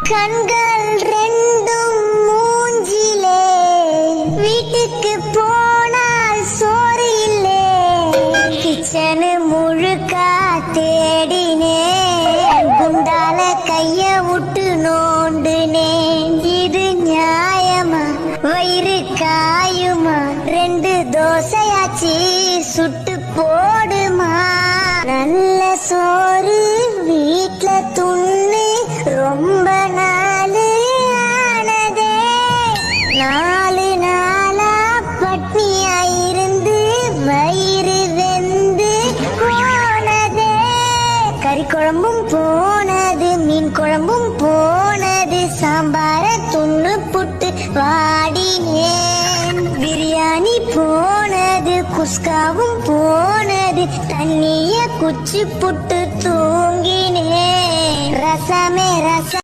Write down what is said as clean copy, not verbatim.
கண்கள் ரெண்டும் மூஞ்சிலே வீட்டுக்கு போனால் சோறு இல்லே கிச்சனு முழுக்கா தேடினேன் குண்டால கைய விட்டு நோண்டுனேன் இது நியாயமா வயிறு காயுமா 2 தோசையாச்சு சுட்டு போடுமா நல்ல சோறு வீட்ல துண்ணு ரொம்ப நாள் ஆனதே 4 நாளா பட்னியாயிருந்து வயிறு வெந்து போனதே கறி குழம்பும் போனது மீன் குழம்பும் போனது சாம்பார துண்ணு புட்டு வாடினேன் பிரியாணி போனது குஸ்காவும் போனது தண்ணிய குச்சி புட்டு தூங்கினேன் ரசமே ரசம்